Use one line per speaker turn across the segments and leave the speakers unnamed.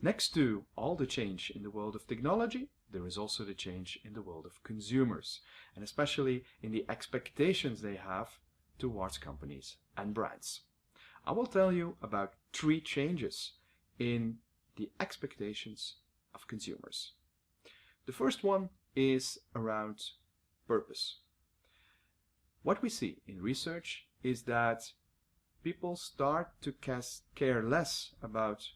Next to all the change in the world of technology, there is also the change in the world of consumers, and especially in the expectations they have towards companies and brands. I will tell you about 3 changes in the expectations of consumers. The first one is around purpose. What we see in research is that people start to care less about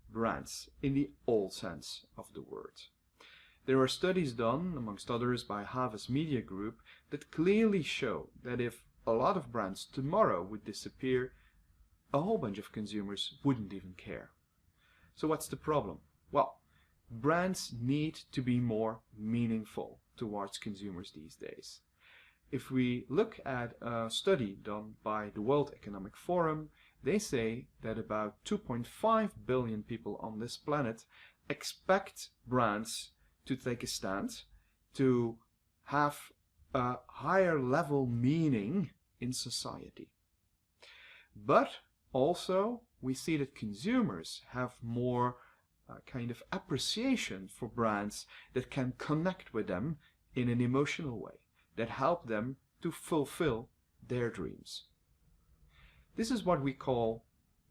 brands in the old sense of the word. There are studies done, amongst others by Havas Media Group, that clearly show that if a lot of brands tomorrow would disappear, a whole bunch of consumers wouldn't even care. So what's the problem? Well, brands need to be more meaningful towards consumers these days. If we look at a study done by the World Economic Forum, they say that about 2.5 billion people on this planet expect brands to take a stand, to have a higher level meaning in society. But also we see that consumers have more kind of appreciation for brands that can connect with them in an emotional way, that help them to fulfill their dreams. This is what we call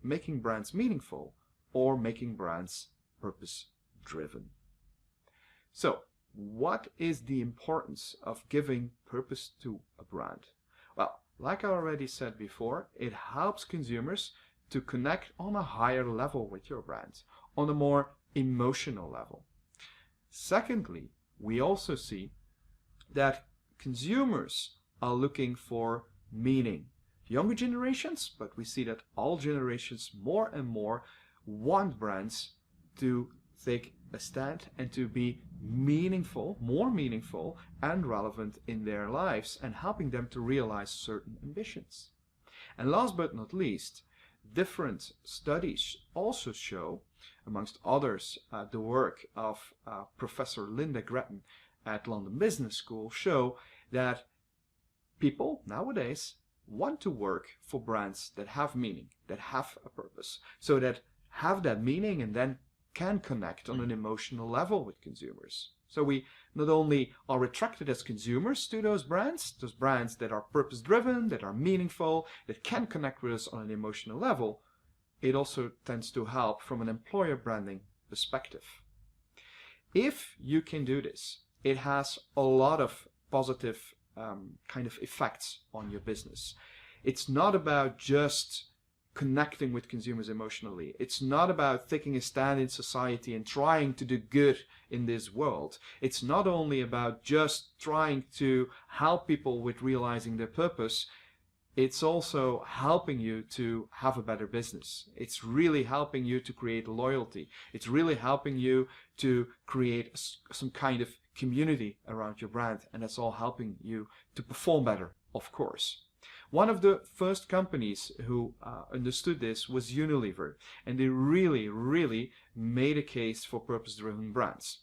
making brands meaningful or making brands purpose-driven. So, what is the importance of giving purpose to a brand? Well, like I already said before, it helps consumers to connect on a higher level with your brand, on a more emotional level. Secondly, we also see that consumers are looking for meaning. Younger generations, but we see that all generations more and more want brands to take a stand and to be meaningful, more meaningful and relevant in their lives and helping them to realize certain ambitions. And last but not least, different studies also show, amongst others, the work of Professor Linda Gretton at London Business School show that people nowadays want to work for brands that have meaning, that have a purpose, so that have that meaning and then can connect on an emotional level with consumers. So we not only are attracted as consumers to those brands that are purpose-driven, that are meaningful, that can connect with us on an emotional level, it also tends to help from an employer branding perspective. If you can do this, it has a lot of positive kind of effects on your business. It's not about just connecting with consumers emotionally. It's not about taking a stand in society and trying to do good in this world. It's not only about just trying to help people with realizing their purpose. It's also helping you to have a better business. It's really helping you to create loyalty. It's really helping you to create some kind of community around your brand, and that's all helping you to perform better, of course. One of the first companies who understood this was Unilever, and they really made a case for purpose-driven brands.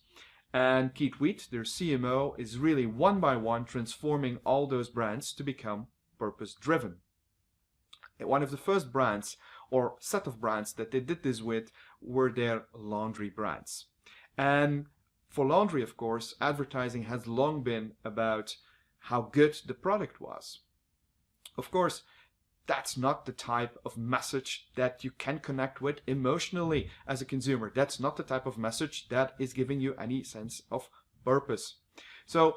And Keith Wheat, their CMO, is really one by one transforming all those brands to become purpose-driven. One of the first brands or set of brands that they did this with were their laundry brands. And for laundry, of course, advertising has long been about how good the product was. Of course, that's not the type of message that you can connect with emotionally as a consumer. That's not the type of message that is giving you any sense of purpose. So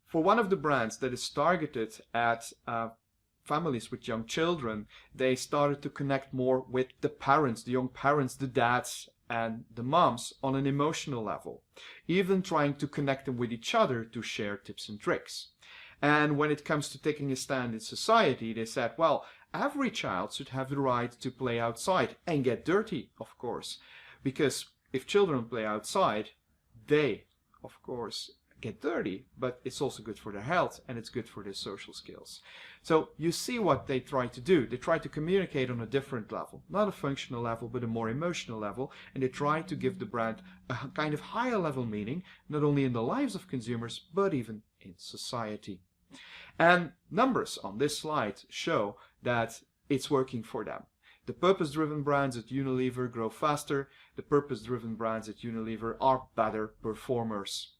for one of the brands that is targeted at families with young children, they started to connect more with the parents, the young parents, the dads and the moms on an emotional level, even trying to connect them with each other to share tips and tricks. And when it comes to taking a stand in society, they said, well, every child should have the right to play outside and get dirty, of course, because if children play outside, they, of course, get dirty, but it's also good for their health and it's good for their social skills. So you see what they try to do. They try to communicate on a different level, not a functional level, but a more emotional level, and they try to give the brand a kind of higher level meaning, not only in the lives of consumers, but even in society. And numbers on this slide show that it's working for them. The purpose-driven brands at Unilever grow faster. The purpose-driven brands at Unilever are better performers.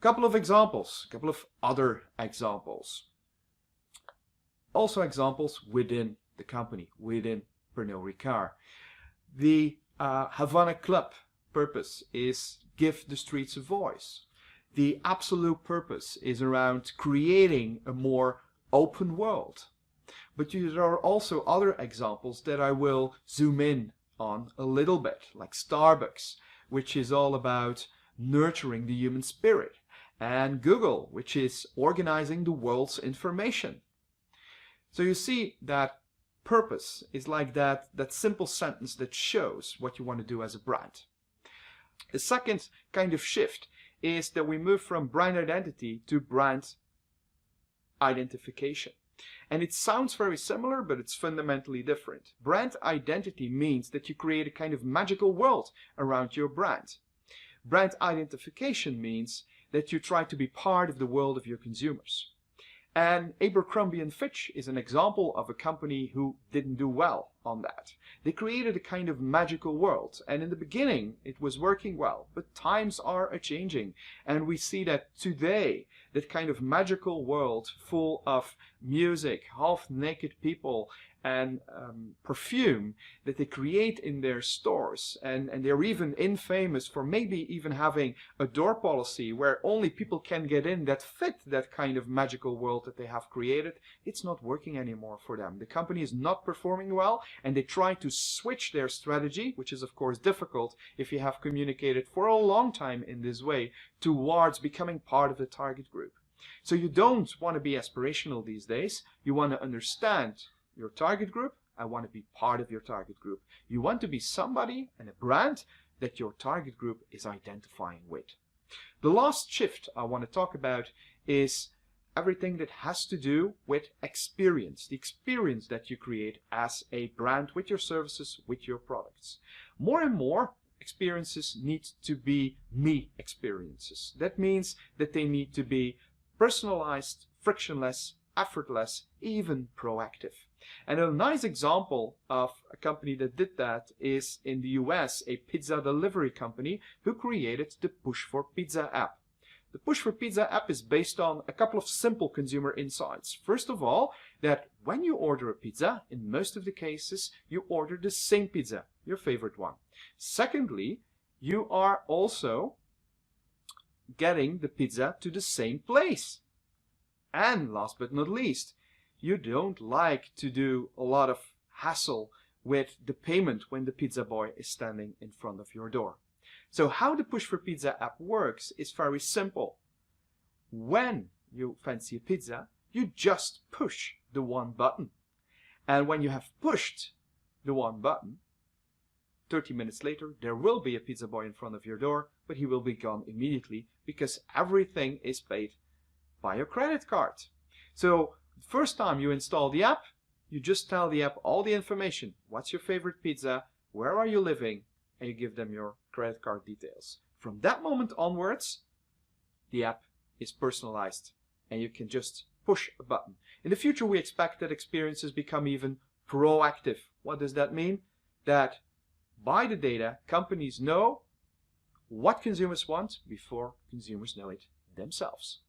Couple of examples, couple of other examples. Also examples within the company, within Pernod Ricard. The Havana Club purpose is give the streets a voice. The absolute purpose is around creating a more open world. But there are also other examples that I will zoom in on a little bit, like Starbucks, which is all about nurturing the human spirit, and Google, which is organizing the world's information. So you see that purpose is like that simple sentence that shows what you want to do as a brand. The second kind of shift is that we move from brand identity to brand identification. And it sounds very similar, but it's fundamentally different. Brand identity means that you create a kind of magical world around your brand. Brand identification means that you try to be part of the world of your consumers. And Abercrombie & Fitch is an example of a company who didn't do well on that. They created a kind of magical world, and in the beginning it was working well, but times are a-changing, and we see that today that kind of magical world full of music, half-naked people, and perfume that they create in their stores, and they're even infamous for maybe even having a door policy where only people can get in that fit that kind of magical world that they have created. It's not working anymore for them. The company is not performing well, and they try to switch their strategy, which is of course difficult if you have communicated for a long time in this way, towards becoming part of the target group. So you don't want to be aspirational these days. You want to understand your target group. I want to be part of your target group. You want to be somebody and a brand that your target group is identifying with. The last shift I want to talk about is everything that has to do with experience, the experience that you create as a brand with your services, with your products. More and more experiences need to be me experiences. That means that they need to be personalized, frictionless, effortless, even proactive. And a nice example of a company that did that is in the US, a pizza delivery company who created the Push for Pizza app. The Push for Pizza app is based on a couple of simple consumer insights. First of all, that when you order a pizza, in most of the cases, you order the same pizza, your favorite one. Secondly, you are also getting the pizza to the same place. And last but not least, you don't like to do a lot of hassle with the payment when the pizza boy is standing in front of your door. So how the Push for Pizza app works is very simple. When you fancy a pizza, you just push the one button. And when you have pushed the one button, 30 minutes later, there will be a pizza boy in front of your door, but he will be gone immediately because everything is paid by your credit card. So the first time you install the app, you just tell the app all the information. What's your favorite pizza? Where are you living? And you give them your credit card details. From that moment onwards, the app is personalized and you can just push a button. In the future, we expect that experiences become even proactive. What does that mean? That by the data, companies know what consumers want before consumers know it themselves.